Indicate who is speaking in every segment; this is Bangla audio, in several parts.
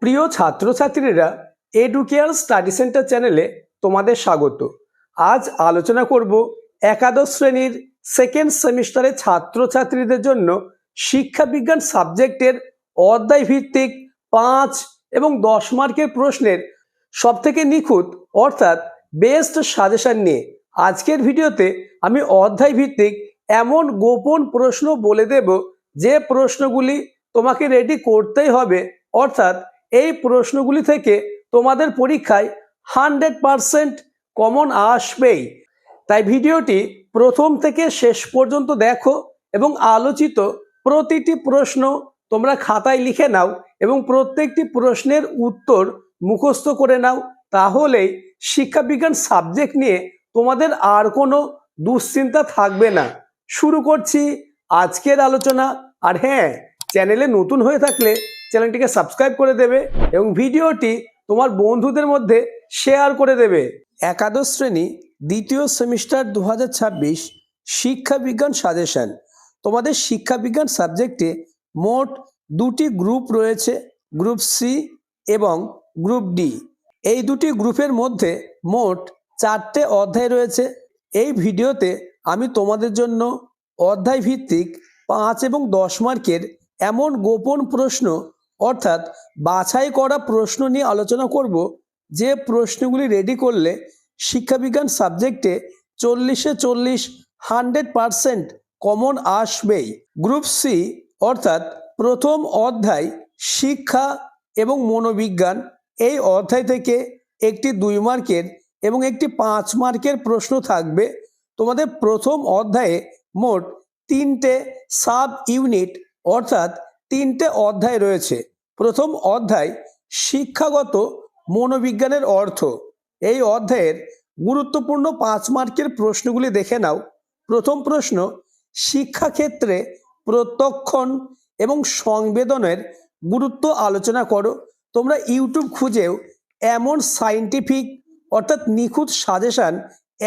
Speaker 1: প্রিয় ছাত্রছাত্রীরা, এডুকেয়ার স্টাডি সেন্টার চ্যানেলে তোমাদের স্বাগত। আজ আলোচনা করব একাদশ শ্রেণীর সেকেন্ড সেমিস্টারে ছাত্রছাত্রীদের জন্য শিক্ষা বিজ্ঞান সাবজেক্টের অধ্যায় ভিত্তিক 5 এবং 10 মার্কের প্রশ্নের সবথেকে নিখুঁত অর্থাৎ বেস্ট সাজেশন নিয়ে। আজকের ভিডিওতে আমি অধ্যায় ভিত্তিক এমন গোপন প্রশ্ন বলে দেব যে প্রশ্নগুলি তোমাকে রেডি করতেই হবে, অর্থাৎ এই প্রশ্নগুলি থেকে তোমাদের পরীক্ষায় 100% কমন আসবেই। তাই ভিডিওটি প্রথম থেকে শেষ পর্যন্ত দেখো এবং আলোচিত প্রতিটি প্রশ্ন তোমরা খাতায় লিখে নাও এবং প্রত্যেকটি প্রশ্নের উত্তর মুখস্থ করে নাও। তাহলেই শিক্ষাবিজ্ঞান সাবজেক্ট নিয়ে তোমাদের আর কোনো দুশ্চিন্তা থাকবে না। শুরু করছি আজকের আলোচনা। আর হ্যাঁ, চ্যানেলে নতুন হয়ে থাকলে চ্যানেলটিকে সাবস্ক্রাইব করে দেবে এবং ভিডিওটি তোমার বন্ধুদের মধ্যে শেয়ার করে দেবে। একাদশ শ্রেণী দ্বিতীয় সেমিস্টার 2026 শিক্ষাবিজ্ঞান সাজেশন। তোমাদের শিক্ষাবিজ্ঞান সাবজেক্টে মোট দুটি গ্রুপ রয়েছে, গ্রুপ সি এবং গ্রুপ ডি। এই দুটি গ্রুপের মধ্যে মোট 4টে অধ্যায় রয়েছে। এই ভিডিওতে আমি তোমাদের জন্য অধ্যায় ভিত্তিক 5 এবং 10 মার্কের এমন গোপন প্রশ্ন অর্থাৎ বাছাই করা প্রশ্ন নিয়ে আলোচনা করব, যে প্রশ্নগুলি রেডি করলে শিক্ষাবিজ্ঞান সাবজেক্টে 40-এ 40 100% কমন আসবেই। গ্রুপ সি অর্থাৎ প্রথম অধ্যায় শিক্ষা এবং মনোবিজ্ঞান, এই অধ্যায় থেকে একটি 2 মার্কের এবং একটি 5 মার্কের প্রশ্ন থাকবে। তোমাদের প্রথম অধ্যায়ে মোট 3টে সাব ইউনিট অর্থাৎ 3টে অধ্যায় রয়েছে। প্রথম অধ্যায় শিক্ষাগত মনোবিজ্ঞানের অর্থ। এই অধ্যায়ের গুরুত্বপূর্ণ 5 মার্কের প্রশ্নগুলি দেখে নাও। প্রথম প্রশ্ন, শিক্ষাক্ষেত্রে প্রত্যক্ষণ এবং সংবেদনের গুরুত্ব আলোচনা করো। তোমরা ইউটিউব খুঁজেও এমন সায়েন্টিফিক অর্থাৎ নিখুঁত সাজেশন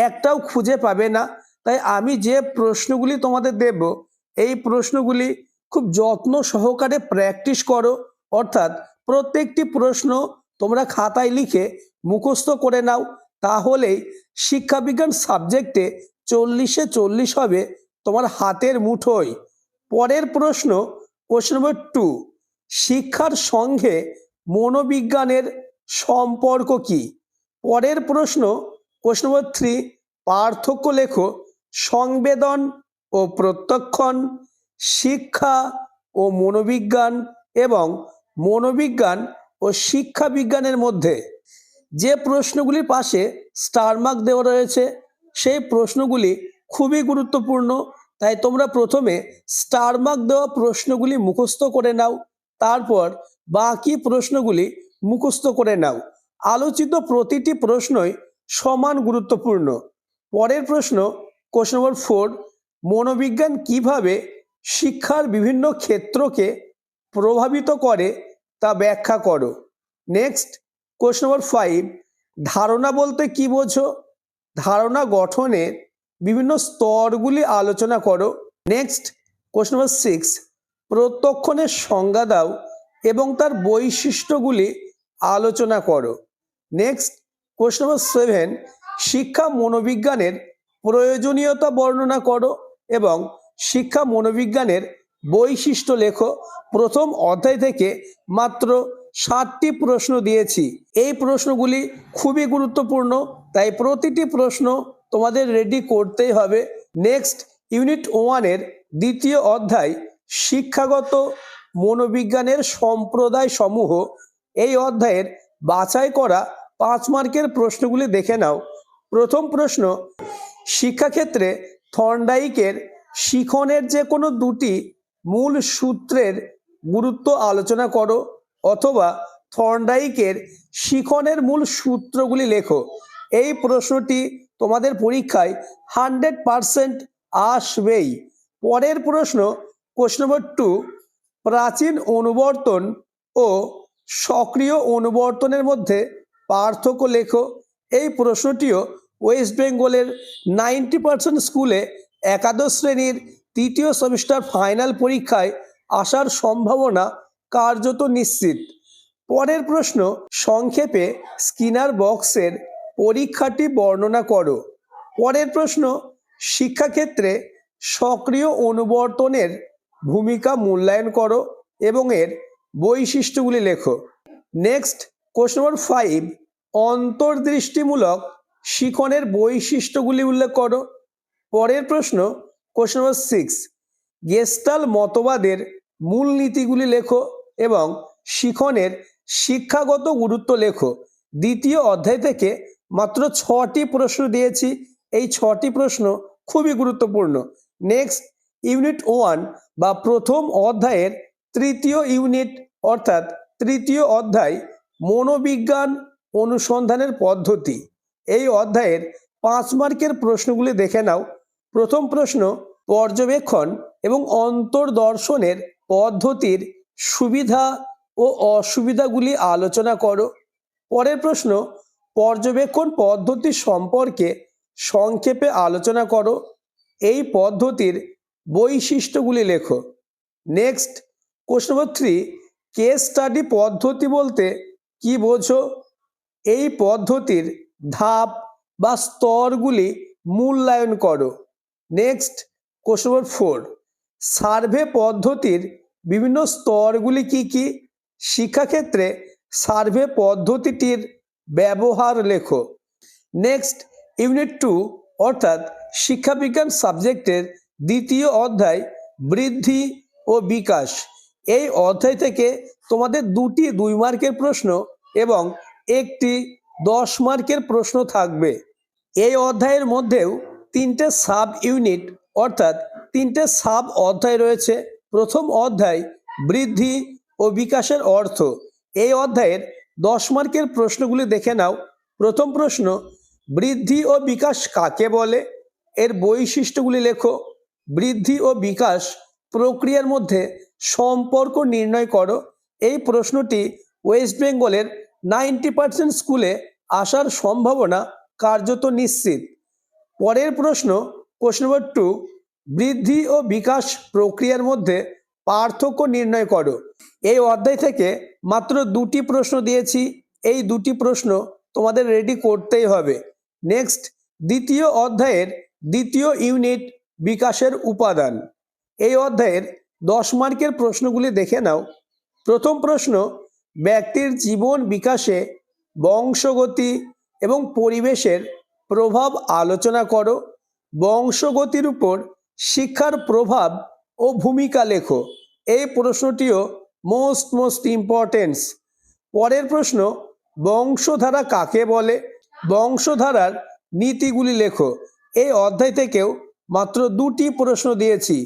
Speaker 1: একটাও খুঁজে পাবে না। তাই আমি যে প্রশ্নগুলি তোমাদের দেব, এই প্রশ্নগুলি খুব যত্ন সহকারে প্র্যাকটিস করো, অর্থাৎ প্রত্যেকটি প্রশ্ন তোমরা খাতায় লিখে মুখস্থ করে নাও। তাহলেই শিক্ষাবিজ্ঞান সাবজেক্টে 40-এ 40 হবে তোমার হাতের মুঠোয়। পরের প্রশ্ন, কোশ্চেন নম্বর 2, শিক্ষার সঙ্গে মনোবিজ্ঞানের সম্পর্ক কি? পরের প্রশ্ন, কোশ্চেন নম্বর 3, পার্থক্য লেখো সংবেদন ও প্রত্যক্ষণ, শিক্ষা ও মনোবিজ্ঞান এবং মনোবিজ্ঞান ও শিক্ষা বিজ্ঞানের মধ্যে। যে প্রশ্নগুলির পাশে স্টার মার্ক দেওয়া রয়েছে সেই প্রশ্নগুলি খুবই গুরুত্বপূর্ণ। তাই তোমরা প্রথমে স্টার মার্ক দেওয়া প্রশ্নগুলি মুখস্থ করে নাও, তারপর বাকি প্রশ্নগুলি মুখস্থ করে নাও। আলোচিত প্রতিটি প্রশ্নই সমান গুরুত্বপূর্ণ। পরের প্রশ্ন, কোশ্চেন নম্বর 4, মনোবিজ্ঞান কিভাবে শিক্ষার বিভিন্ন ক্ষেত্রকে প্রভাবিত করে তা ব্যাখ্যা করো। নেক্সট, কোশ্চেন নম্বর 5, ধারণা বলতে কি বোঝো? ধারণা গঠনের বিভিন্ন স্তরগুলি আলোচনা করো। নেক্সট, কোশ্চেন নম্বর 6, প্রত্যক্ষণের সংজ্ঞা দাও এবং তার বৈশিষ্ট্যগুলি আলোচনা করো। নেক্সট, কোশ্চেন নম্বর 7, শিক্ষা মনোবিজ্ঞানের প্রয়োজনীয়তা বর্ণনা করো এবং শিক্ষা মনোবিজ্ঞানের বৈশিষ্ট্য লেখো। প্রথম অধ্যায় থেকে মাত্র 7টি প্রশ্ন দিয়েছি। এই প্রশ্নগুলি খুবই গুরুত্বপূর্ণ, তাই প্রতিটি প্রশ্ন তোমাদের রেডি করতেই হবে। নেক্সট, ইউনিট 1-এর দ্বিতীয় অধ্যায় শিক্ষাগত মনোবিজ্ঞানের সম্প্রদায় সমূহ, এই অধ্যায়ের বাছাই করা 5 মার্কের প্রশ্নগুলি দেখে নাও। প্রথম প্রশ্ন, শিক্ষাক্ষেত্রে থর্নডাইকের শিখনের যে কোনো দুটি মূল সূত্রের গুরুত্ব আলোচনা করো, অথবা থর্নডাইকের শিখনের মূল সূত্রগুলি লেখো। এই প্রশ্নটি তোমাদের পরীক্ষায় 100% আসবেই। পরের প্রশ্ন, কোশ্চেন নম্বর 2, প্রাচীন অনুবর্তন ও সক্রিয় অনুবর্তনের মধ্যে পার্থক্য লেখো। এই প্রশ্নটিও ওয়েস্ট বেঙ্গলের 90% স্কুলে একাদশ শ্রেণীর তৃতীয় সেমিস্টার ফাইনাল পরীক্ষায় আসার সম্ভাবনা কার্যত নিশ্চিত। পরের প্রশ্ন, সংক্ষেপে স্কিনার বক্সের পরীক্ষাটি বর্ণনা করো। পরের প্রশ্ন, শিক্ষাক্ষেত্রে সক্রিয় অনুবর্তনের ভূমিকা মূল্যায়ন করো এবং এর বৈশিষ্ট্যগুলি লেখো। নেক্সট, কোশ্চেন নম্বর 5, অন্তর্দৃষ্টিমূলক শিখনের বৈশিষ্ট্যগুলি উল্লেখ করো। পরের প্রশ্ন, কোশ্চেন নম্বর 6, গেস্টাল মতবাদের মূলনীতিগুলি লেখো এবং শিখনের শিক্ষাগত গুরুত্ব লেখো। দ্বিতীয় অধ্যায় থেকে মাত্র 6টি প্রশ্ন দিয়েছি, এই 6টি প্রশ্ন খুবই গুরুত্বপূর্ণ। নেক্সট, ইউনিট 1 বা প্রথম অধ্যায়ের তৃতীয় ইউনিট অর্থাৎ তৃতীয় অধ্যায়, মনোবিজ্ঞান অনুসন্ধানের পদ্ধতি। এই অধ্যায়ের 5 মার্কের প্রশ্নগুলি দেখে নাও। প্রথম প্রশ্ন, পর্যবেক্ষণ এবং অন্তর্দর্শনের পদ্ধতির সুবিধা ও অসুবিধাগুলি আলোচনা করো। পরের প্রশ্ন, পর্যবেক্ষণ পদ্ধতি সম্পর্কে সংক্ষেপে আলোচনা করো। এই পদ্ধতির বৈশিষ্ট্যগুলি লেখো। Next, question number 3, case study পদ্ধতি বলতে কি বোঝো? এই পদ্ধতির ধাপ বা স্তরগুলি মূল্যায়ন করো। নেক্সট, কোশ্চেন নম্বর 4, সার্ভে পদ্ধতির বিভিন্ন স্তরগুলি কি কি? শিক্ষাক্ষেত্রে সার্ভে পদ্ধতিটির ব্যবহার লেখো। নেক্সট, ইউনিট 2 অর্থাৎ শিক্ষাবিজ্ঞান সাবজেক্টের দ্বিতীয় অধ্যায়, বৃদ্ধি ও বিকাশ। এই অধ্যায় থেকে তোমাদের 2টি 2 মার্কের প্রশ্ন এবং একটি 10 মার্কের প্রশ্ন থাকবে। এই অধ্যায়ের মধ্যেও 3টে সাব ইউনিট অর্থাৎ 3টে সাব অধ্যায় রয়েছে। প্রথম অধ্যায়, বৃদ্ধি ও বিকাশের অর্থ। এই অধ্যায়ের 10 মার্কের প্রশ্নগুলি দেখে নাও। প্রথম প্রশ্ন, বৃদ্ধি ও বিকাশ কাকে বলে? এর বৈশিষ্ট্যগুলি লেখো। বৃদ্ধি ও বিকাশ প্রক্রিয়ার মধ্যে সম্পর্ক নির্ণয় করো। এই প্রশ্নটি ওয়েস্ট বেঙ্গলের 90% স্কুলে আসার সম্ভাবনা কার্যত নিশ্চিত। পরের প্রশ্ন, কোশ্চেন নম্বর 2, বৃদ্ধি ও বিকাশ প্রক্রিয়ার মধ্যে পার্থক্য নির্ণয় করো। এই অধ্যায় থেকে মাত্র 2টি প্রশ্ন দিয়েছি, এই 2টি প্রশ্ন তোমাদের রেডি করতেই হবে। নেক্সট, দ্বিতীয় অধ্যায়ের দ্বিতীয় ইউনিট, বিকাশের উপাদান। এই অধ্যায়ের 10 মার্কের প্রশ্নগুলি দেখে নাও। প্রথম প্রশ্ন, ব্যক্তির জীবন বিকাশে বংশগতি এবং পরিবেশের প্রভাব আলোচনা করো। বংশগতির উপর শিক্ষার প্রভাব ও ভূমিকা লেখো। এই প্রশ্নটিও মোস্ট ইম্পর্টেন্স। পরের প্রশ্ন, বংশধারা কাকে বলে? বংশধারার নীতিগুলি লেখো। এই অধ্যায় থেকেও মাত্র 2টি প্রশ্ন দিয়েছি।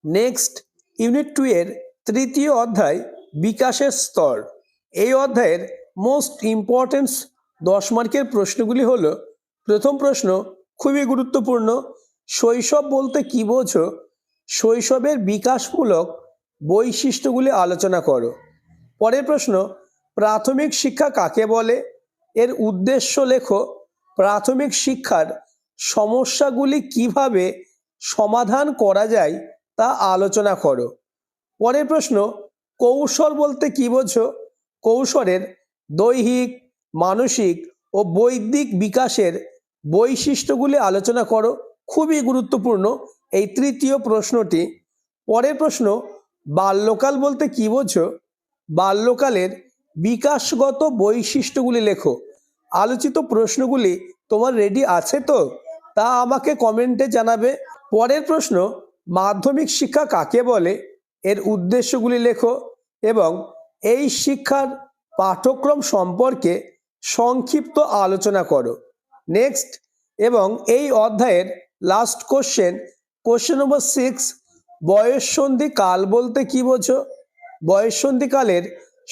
Speaker 1: নেক্সট, ইউনিট 2 এর তৃতীয় অধ্যায়, বিকাশের স্তর। এই অধ্যায়ের মোস্ট ইম্পর্টেন্স 10 মার্কের প্রশ্নগুলি হলো। প্রথম প্রশ্ন খুবই গুরুত্বপূর্ণ, শৈশব বলতে কি বোঝো? শৈশবের বিকাশমূলক বৈশিষ্ট্যগুলি আলোচনা করো। পরের প্রশ্ন, প্রাথমিক শিক্ষা কাকে বলে? এর উদ্দেশ্য লেখো। প্রাথমিক শিক্ষার সমস্যাগুলি কিভাবে সমাধান করা যায় তা আলোচনা করো। পরের প্রশ্ন, কৌশল বলতে কি বোঝো? কৌশলের দৈহিক, মানসিক ও বৈদিক বিকাশের বৈশিষ্ট্যগুলি আলোচনা করো। খুবই গুরুত্বপূর্ণ এই তৃতীয় প্রশ্নটি। পরের প্রশ্ন, বাল্যকাল বলতে কি বোঝো? বাল্যকালের বিকাশগত বৈশিষ্ট্যগুলি লেখো। আলোচিত প্রশ্নগুলি তোমার রেডি আছে তো? তা আমাকে কমেন্টে জানাবে। পরের প্রশ্ন, মাধ্যমিক শিক্ষা কাকে বলে? এর উদ্দেশ্যগুলি লেখো এবং এই শিক্ষার পাঠ্যক্রম সম্পর্কে সংক্ষিপ্ত আলোচনা করো। নেক্সট, এবং এই অধ্যায়ের লাস্ট কোশ্চেন নম্বর 6, বয়ঃসন্ধি কাল বলতে কি বোঝো? বয়ঃসন্ধি কালের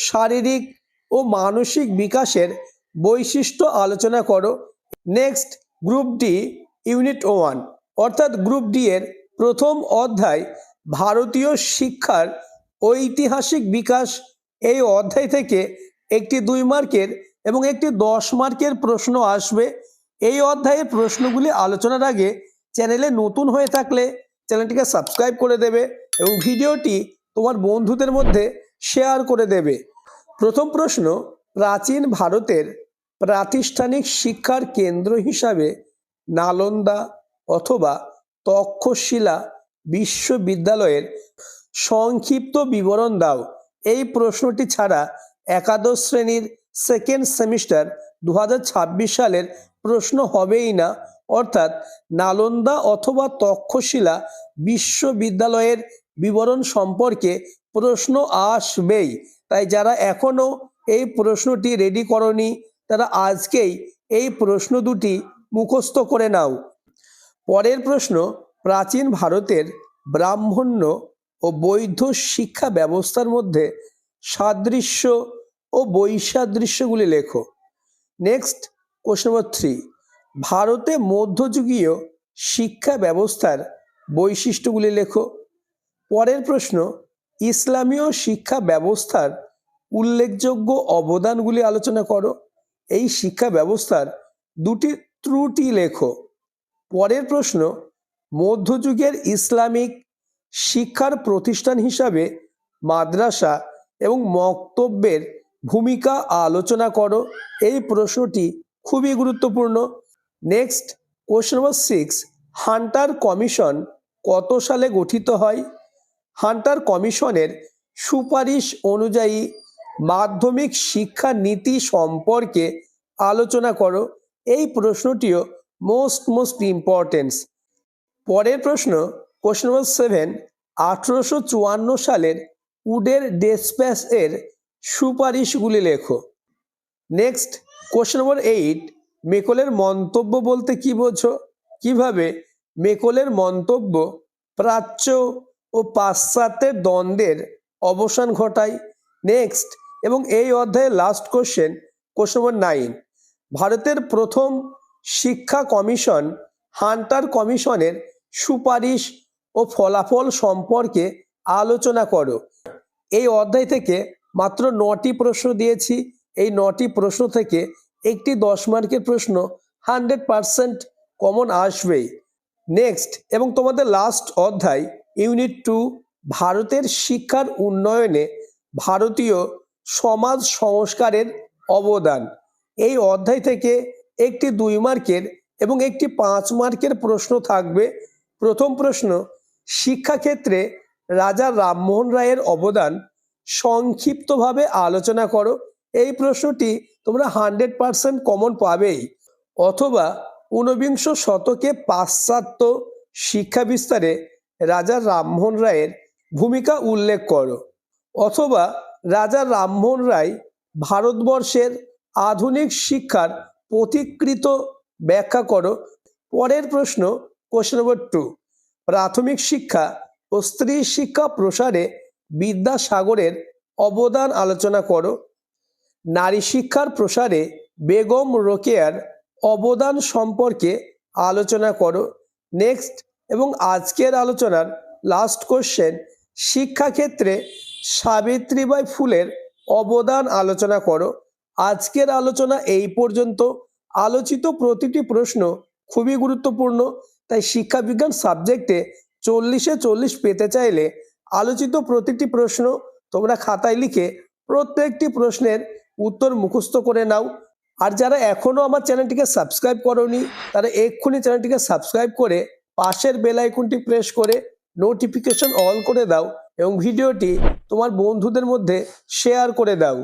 Speaker 1: শারীরিক ও মানসিক বিকাশের বৈশিষ্ট্য আলোচনা করো। নেক্সট, গ্রুপ ডি ইউনিট 1 অর্থাৎ গ্রুপ ডি এর প্রথম অধ্যায়, ভারতীয় শিক্ষার ঐতিহাসিক বিকাশ। এই অধ্যায় থেকে একটি 2 মার্কের এবং একটি 10 মার্কের প্রশ্ন আসবে। এই অধ্যায়ের প্রশ্নগুলি আলোচনার আগে চ্যানেলে নতুন হয়ে থাকলে চ্যানেলটিকে সাবস্ক্রাইব করে দেবে এবং ভিডিওটি তোমার বন্ধুদের মধ্যে শেয়ার করে দেবে। প্রথম প্রশ্ন, প্রাচীন ভারতের প্রাতিষ্ঠানিক শিক্ষার কেন্দ্র হিসাবে নালন্দা অথবা তক্ষশিলা বিশ্ববিদ্যালয়ের সংক্ষিপ্ত বিবরণ দাও। এই প্রশ্নটি ছাড়া একাদশ শ্রেণীর সেকেন্ড সেমিস্টার 2026 সালের প্রশ্ন হবেই না। অর্থাৎ নালন্দা অথবা তক্ষশিলা বিশ্ববিদ্যালয়ের বিবরণ সম্পর্কে প্রশ্ন আসবেই। তাই যারা এখনো এই প্রশ্নটি রেডি করনি তারা আজকেই এই প্রশ্ন দুটি মুখস্থ করে নাও। পরের প্রশ্ন, প্রাচীন ভারতের ব্রাহ্মণ্য ও বৌদ্ধ শিক্ষা ব্যবস্থার মধ্যে সাদৃশ্য ও বৈসাদৃশ্যগুলি লেখো। নেক্সট, কোশ্চেন নম্বর 3, ভারতে মধ্যযুগীয় শিক্ষা ব্যবস্থার বৈশিষ্ট্যগুলি লেখো। পরের প্রশ্ন, ইসলামীয় শিক্ষা ব্যবস্থার উল্লেখযোগ্য অবদানগুলি আলোচনা করো। এই শিক্ষা ব্যবস্থার দুটি ত্রুটি লেখো। পরের প্রশ্ন, মধ্যযুগের ইসলামিক শিক্ষার প্রতিষ্ঠান হিসাবে মাদ্রাসা এবং মক্তব্যের ভূমিকা আলোচনা করো। এই প্রশ্নটি খুবই গুরুত্বপূর্ণ। Next, question number 6, Hunter commission কত সালে গঠিত হয়? হান্টার কমিশনের সুপারিশ অনুযায়ী মাধ্যমিক শিক্ষা নীতি সম্পর্কে আলোচনা করো। এই প্রশ্নটিও মোস্ট ইম্পর্টেন্স। পরের প্রশ্ন, কোশ্চেন নম্বর 7, 1854 সালের উডের ডেসপ্যাচ এর সুপারিশগুলি লেখো। নেক্সট, কোশ্চেন নম্বর 8, মেকলের মন্তব্য বলতে কি বোঝো? কিভাবে মেকলের মন্তব্য প্রাচ্য ও পাশ্চাত্যের দ্বন্দ্বের অবসান ঘটায়? নেক্সট, এবং এই অধ্যায়ের লাস্ট কোশ্চেন নম্বর 9, ভারতের প্রথম শিক্ষা কমিশন হান্টার কমিশনের সুপারিশ ও ফলাফল সম্পর্কে আলোচনা করো। এই অধ্যায় থেকে মাত্র 9টি প্রশ্ন দিয়েছি। এই 9টি প্রশ্ন থেকে একটি 10 মার্কের প্রশ্ন 100% কমন আসবেই। নেক্সট, এবং তোমাদের লাস্ট অধ্যায় ইউনিট 2, ভারতের শিক্ষার উন্নয়নে ভারতীয় সমাজ সংস্কারের অবদান। এই অধ্যায় থেকে একটি 2 মার্কের এবং একটি 5 মার্কের প্রশ্ন থাকবে। প্রথম প্রশ্ন, শিক্ষাক্ষেত্রে রাজা রামমোহন রায়ের অবদান সংক্ষিপ্তভাবে আলোচনা করো। এই প্রশ্নটি তোমরা 100% কমন পাবেই। অথবা 19বিংশ শতকে পাশ্চাত্য শিক্ষা বিস্তারে রাজা রামমোহন রায়ের ভূমিকা উল্লেখ করো। অথবা রাজা রামমোহন রায় ভারতবর্ষের আধুনিক শিক্ষার পথিকৃত ব্যাখ্যা করো। পরের প্রশ্ন, কোশ্চেন নম্বর 2, প্রাথমিক শিক্ষা ও স্ত্রী শিক্ষা প্রসারে বিদ্যাসাগরের অবদান আলোচনা করো। নারী শিক্ষার প্রসারে বেগম রোকেয়ার অবদান সম্পর্কে আলোচনা করো। নেক্সট, এবং আজকের আলোচনার লাস্ট কোশ্চেন, শিক্ষাক্ষেত্রে সাবিত্রীবাই ফুলের অবদান আলোচনা করো। আজকের আলোচনা এই পর্যন্ত। আলোচিত প্রতিটি প্রশ্ন খুবই গুরুত্বপূর্ণ। তাই শিক্ষা বিজ্ঞান সাবজেক্টে 40-এ 40 পেতে চাইলে আলোচিত প্রতিটি প্রশ্ন তোমরা খাতায় লিখে প্রত্যেকটি প্রশ্নের উত্তর মুখস্থ করে নাও। আর যারা এখনো আমার চ্যানেলটিকে সাবস্ক্রাইব করোনি তারা এক্ষুনি চ্যানেলটিকে সাবস্ক্রাইব করে পাশের বেল আইকনটি প্রেস করে নোটিফিকেশন অল করে দাও এবং ভিডিওটি তোমার বন্ধুদের মধ্যে শেয়ার করে দাও।